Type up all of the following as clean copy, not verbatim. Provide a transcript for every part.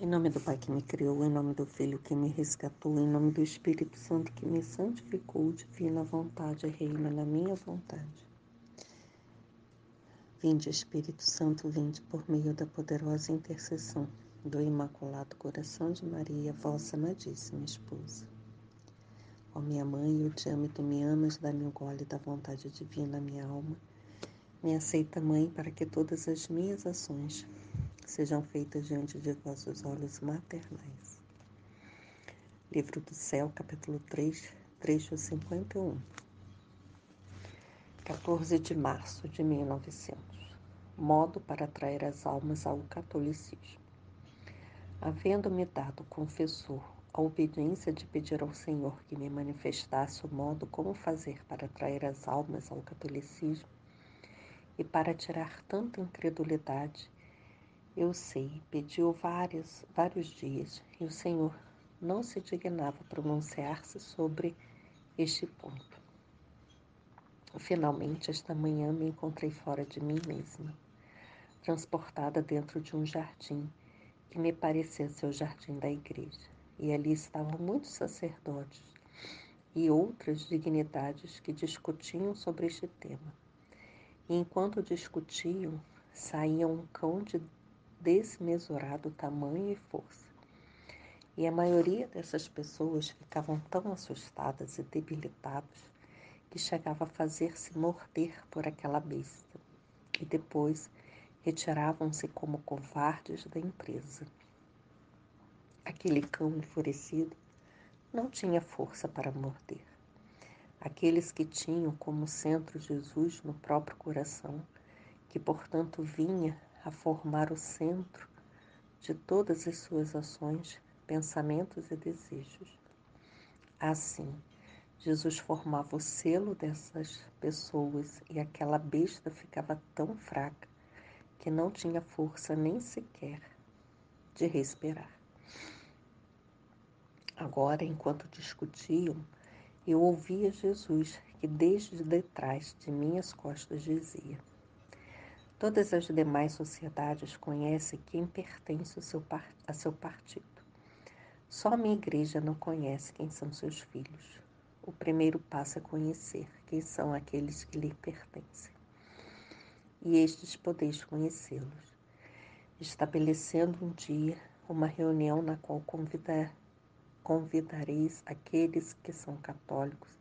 Em nome do Pai que me criou, em nome do Filho que me resgatou, em nome do Espírito Santo que me santificou, divina vontade reina na minha vontade. Vinde, Espírito Santo, vinde por meio da poderosa intercessão do Imaculado Coração de Maria, vossa amadíssima esposa. Ó minha mãe, eu te amo e tu me amas, dá-me um gole da vontade divina, minha alma. Me aceita, mãe, para que todas as minhas ações sejam feitas diante de vossos olhos maternais. Livro do Céu, capítulo 3, trecho 51. 14 de março de 1900. Modo para atrair as almas ao catolicismo. Havendo-me dado, confessor, a obediência de pedir ao Senhor que me manifestasse o modo como fazer para atrair as almas ao catolicismo e para tirar tanta incredulidade, eu sei, pediu vários dias, e o Senhor não se dignava pronunciar-se sobre este ponto. Finalmente, esta manhã me encontrei fora de mim mesma, transportada dentro de um jardim que me parecia ser o jardim da igreja, e ali estavam muitos sacerdotes e outras dignidades que discutiam sobre este tema. E enquanto discutiam, saía um cão de desmesurado tamanho e força. E a maioria dessas pessoas ficavam tão assustadas e debilitadas que chegava a fazer-se morder por aquela besta. E depois retiravam-se como covardes da empresa. Aquele cão enfurecido não tinha força para morder. Aqueles que tinham como centro Jesus no próprio coração, que portanto vinha a formar o centro de todas as suas ações, pensamentos e desejos. Assim, Jesus formava o selo dessas pessoas e aquela besta ficava tão fraca que não tinha força nem sequer de respirar. Agora, enquanto discutiam, eu ouvia Jesus que desde detrás de minhas costas dizia: todas as demais sociedades conhecem quem pertence a seu partido. Só a minha igreja não conhece quem são seus filhos. O primeiro passo é conhecer quem são aqueles que lhe pertencem. E estes podeis conhecê-los, estabelecendo um dia uma reunião na qual convidareis aqueles que são católicos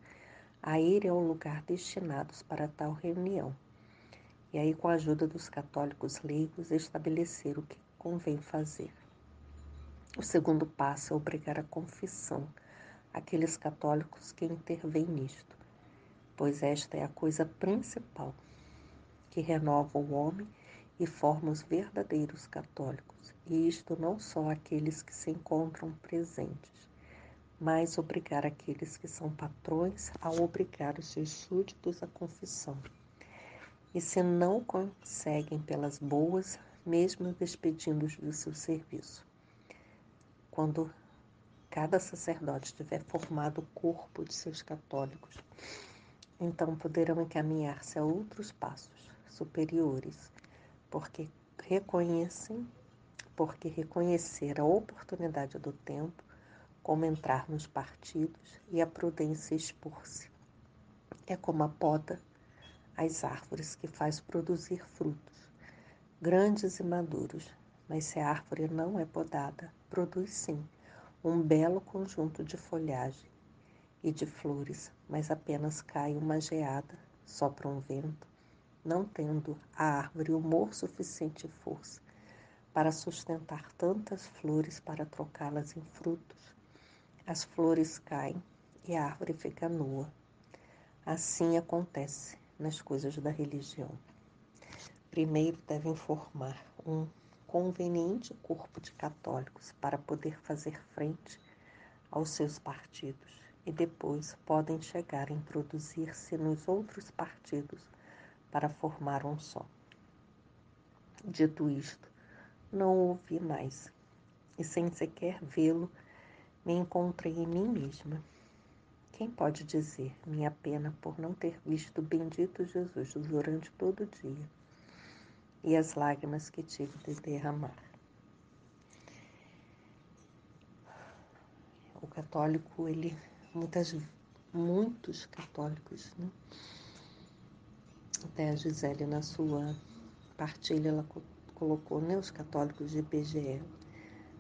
a irem ao lugar destinados para tal reunião, e aí com a ajuda dos católicos leigos estabelecer o que convém fazer. O segundo passo é obrigar a confissão aqueles católicos que intervêm nisto, pois esta é a coisa principal que renova o homem e forma os verdadeiros católicos, e isto não só aqueles que se encontram presentes, mas obrigar aqueles que são patrões a obrigar os seus súditos à confissão. E se não conseguem pelas boas, mesmo despedindo-os do seu serviço. Quando cada sacerdote tiver formado o corpo de seus católicos, então poderão encaminhar-se a outros passos superiores, porque reconhecer a oportunidade do tempo, como entrar nos partidos e a prudência expor-se. É como a poda as árvores que faz produzir frutos, grandes e maduros, mas se a árvore não é podada, produz sim um belo conjunto de folhagem e de flores, mas apenas cai uma geada, sopra um vento, não tendo a árvore humor suficiente e força para sustentar tantas flores para trocá-las em frutos. As flores caem e a árvore fica nua. Assim acontece nas coisas da religião. Primeiro devem formar um conveniente corpo de católicos para poder fazer frente aos seus partidos e depois podem chegar a introduzir-se nos outros partidos para formar um só. Dito isto, não o ouvi mais e sem sequer vê-lo me encontrei em mim mesma. Quem pode dizer minha pena por não ter visto o bendito Jesus durante todo o dia e as lágrimas que tive de derramar? o católico, muitos católicos, né? Até a Gisele, na sua partilha, ela colocou, né, os católicos de IBGE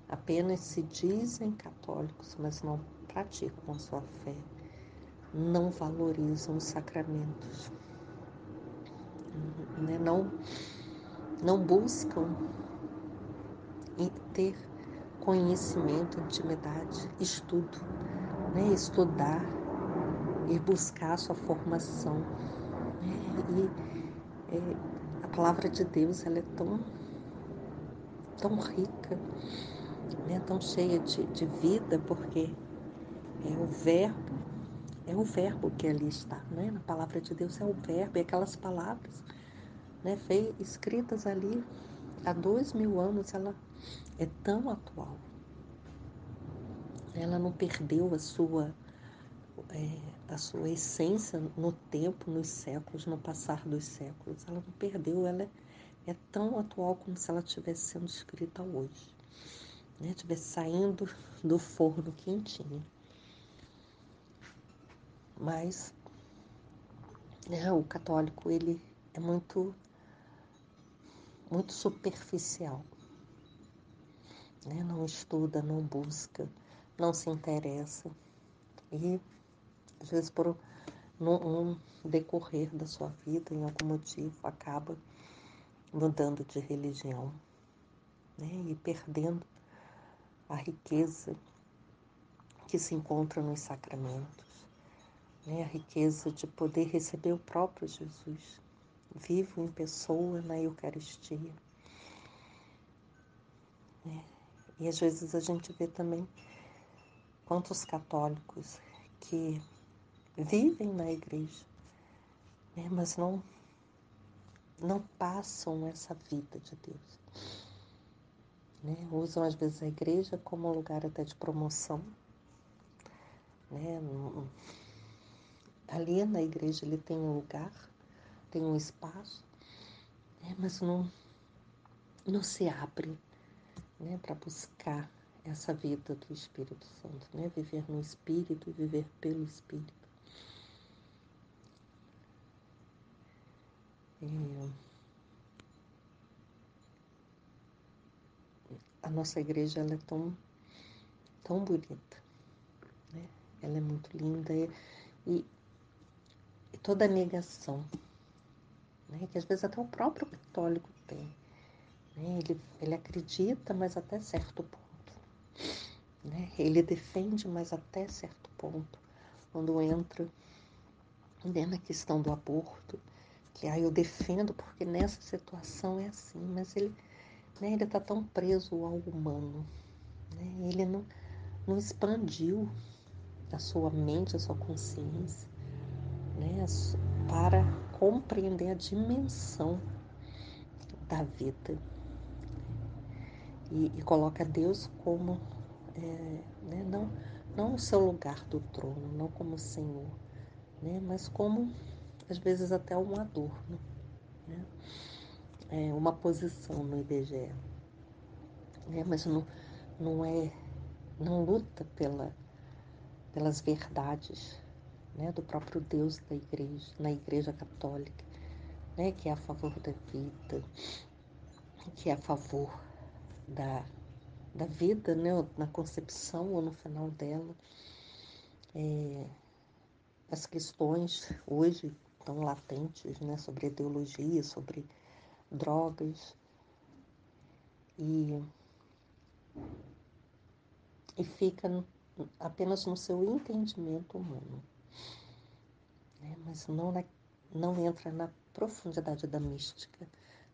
apenas se dizem católicos, mas não praticam a sua fé, não valorizam os sacramentos, né? Não buscam ter conhecimento, intimidade, estudo, né? Estudar e buscar a sua formação, né? A palavra de Deus, ela é tão rica, né? Tão cheia de vida, porque é o verbo que ali está, né? Na palavra de Deus é o verbo, e aquelas palavras, né, escritas ali há 2000 anos, ela é tão atual. Ela não perdeu a sua essência no tempo, nos séculos, no passar dos séculos. Ela não perdeu, ela é tão atual como se ela estivesse sendo escrita hoje, né? Estivesse saindo do forno quentinha. Mas, né, o católico, ele é muito superficial, né? Não estuda, não busca, não se interessa. E, às vezes, num decorrer da sua vida, em algum motivo, acaba mudando de religião, né? E perdendo a riqueza que se encontra nos sacramentos, né? A riqueza de poder receber o próprio Jesus, vivo em pessoa na Eucaristia, né? E às vezes a gente vê também quantos católicos que vivem na igreja, né? Mas não passam essa vida de Deus, né? Usam às vezes a igreja como um lugar até de promoção, né? Ali na igreja ele tem um lugar, tem um espaço, né? Mas não se abre, né, para buscar essa vida do Espírito Santo, né? Viver no Espírito e viver pelo Espírito. A nossa igreja, ela é tão bonita, né? Ela é muito linda e toda a negação, né, que às vezes até o próprio católico tem, né? Ele acredita, mas até certo ponto, né? Ele defende, mas até certo ponto. Quando entra, né, na questão do aborto, que eu defendo porque nessa situação é assim, mas ele está tão preso ao humano, né? Ele não expandiu a sua mente, a sua consciência, né, para compreender a dimensão da vida e coloca Deus como, né, não o seu lugar do trono, não como Senhor, né, mas como, às vezes, até um adorno, né, uma posição no IBGE, né, mas não luta pelas verdades, né, do próprio Deus da igreja, na Igreja Católica, né, que é a favor da vida, que é a favor da vida, né, na concepção ou no final dela. As questões hoje tão latentes, né, sobre ideologia, sobre drogas, e fica apenas no seu entendimento humano, né, mas não entra na profundidade da mística,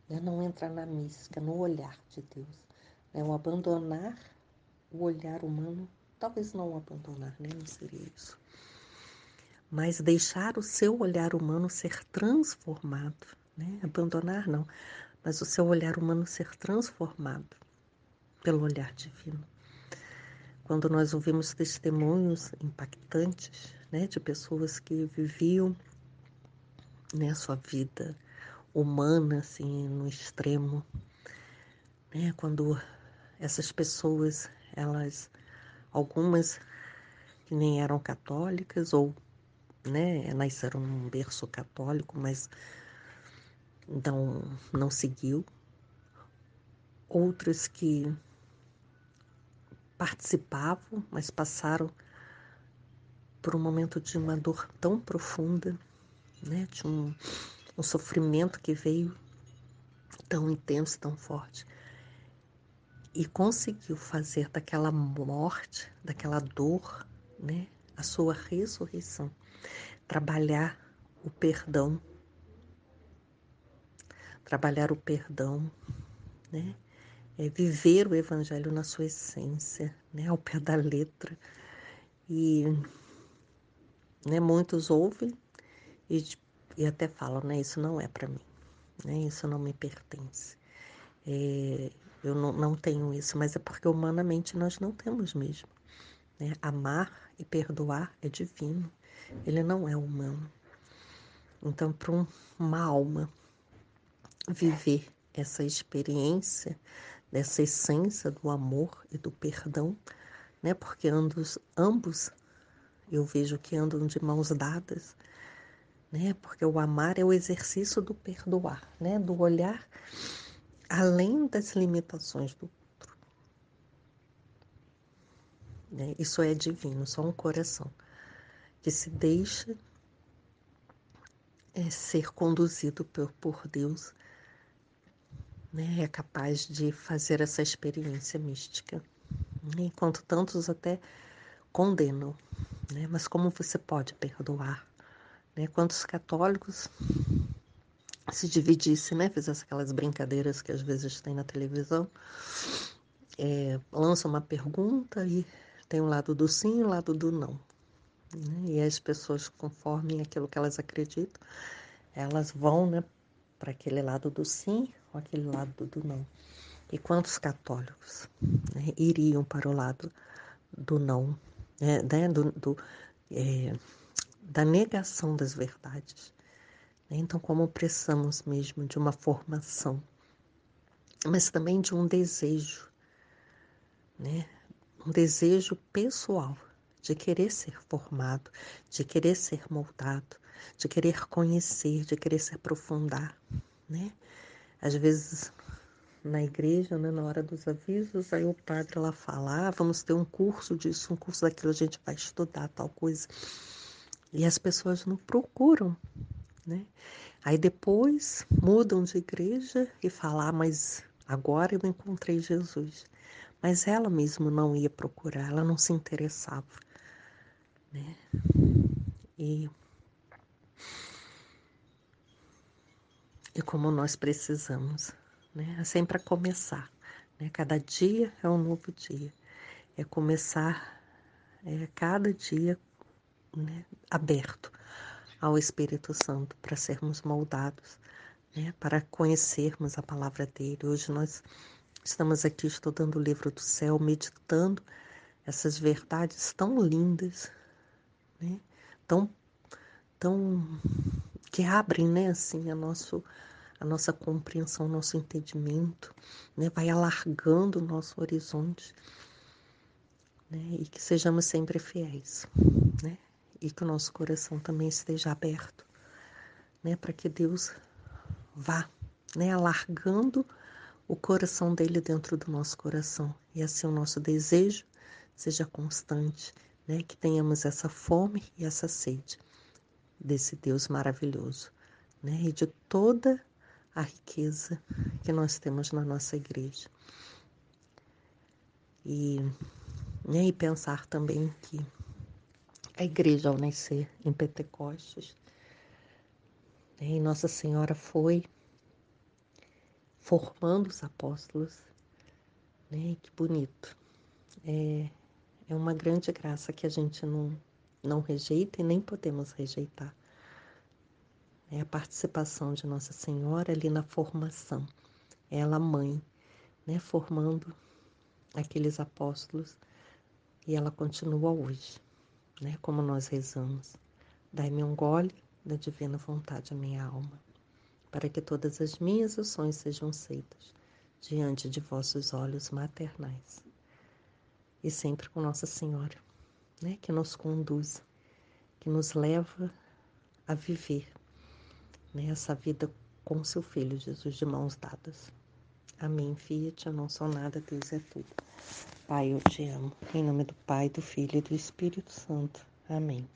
né, não entra na mística, no olhar de Deus. Né, o abandonar o olhar humano, talvez não o abandonar, né, não seria isso, mas deixar o seu olhar humano ser transformado, né? Abandonar não, mas o seu olhar humano ser transformado pelo olhar divino. Quando nós ouvimos testemunhos impactantes, né, de pessoas que viviam, né, a sua vida humana assim no extremo, né, quando essas pessoas, algumas que nem eram católicas ou, né, nasceram num berço católico, mas não seguiu. Outras que participavam, mas passaram por um momento de uma dor tão profunda, né, de um sofrimento que veio tão intenso, tão forte, e conseguiu fazer daquela morte, daquela dor, né, a sua ressurreição, trabalhar o perdão, né, viver o Evangelho na sua essência, né, ao pé da letra. E, né, muitos ouvem e até falam, né, isso não é para mim, né, isso não me pertence. Eu não tenho isso, mas é porque humanamente nós não temos mesmo, né? Amar e perdoar é divino, ele não é humano. Então, para uma alma viver essa experiência dessa essência do amor e do perdão, né? Porque ambos eu vejo que andam de mãos dadas, né? Porque o amar é o exercício do perdoar, né? Do olhar além das limitações do outro, né? Isso é divino, só um coração que se deixa ser conduzido por Deus, né? É capaz de fazer essa experiência mística, enquanto tantos até condenam, né? Mas como você pode perdoar, né? Quantos católicos se dividissem, né? Fizesse aquelas brincadeiras que às vezes tem na televisão, lança uma pergunta e tem um lado do sim e um lado do não, né? E as pessoas, conforme aquilo que elas acreditam, elas vão, né, para aquele lado do sim ou aquele lado do não. E quantos católicos, né, iriam para o lado do não, né, da negação das verdades, né? Então, como precisamos mesmo de uma formação, mas também de um desejo, né, um desejo pessoal de querer ser formado, de querer ser moldado, de querer conhecer, de querer se aprofundar, né? Às vezes na igreja, né, na hora dos avisos, aí o padre lá fala, vamos ter um curso disso, um curso daquilo, a gente vai estudar tal coisa. E as pessoas não procuram, né? Aí depois mudam de igreja e falam, mas agora eu encontrei Jesus. Mas ela mesma não ia procurar, ela não se interessava, né? E como nós precisamos, né? É sempre a começar, né? Cada dia é um novo dia. É começar cada dia, né, aberto ao Espírito Santo para sermos moldados, né? Para conhecermos a palavra dele. Hoje nós estamos aqui estudando o livro do céu, meditando essas verdades tão lindas, né? Tão, tão que abrem, né, assim, a nossa compreensão, o nosso entendimento, né? Vai alargando o nosso horizonte, né? E que sejamos sempre fiéis, né? E que o nosso coração também esteja aberto, né? Para que Deus vá, né, alargando o coração dele dentro do nosso coração. E assim o nosso desejo seja constante, né? Que tenhamos essa fome e essa sede desse Deus maravilhoso, né? E de toda a riqueza que nós temos na nossa igreja. E, né, e pensar também que a igreja, ao nascer em Pentecostes, né, e Nossa Senhora foi formando os apóstolos, né? Que bonito. É uma grande graça que a gente não rejeita e nem podemos rejeitar. É a participação de Nossa Senhora ali na formação. Ela, mãe, né? Formando aqueles apóstolos, e ela continua hoje, né? Como nós rezamos. Dai-me um gole da divina vontade à minha alma, para que todas as minhas ações sejam feitas diante de vossos olhos maternais. E sempre com Nossa Senhora, né, que nos conduz, que nos leva a viver, né, essa vida com seu Filho, Jesus, de mãos dadas. Amém. Fiat, eu não sou nada, Deus é tudo. Pai, eu te amo. Em nome do Pai, do Filho e do Espírito Santo. Amém.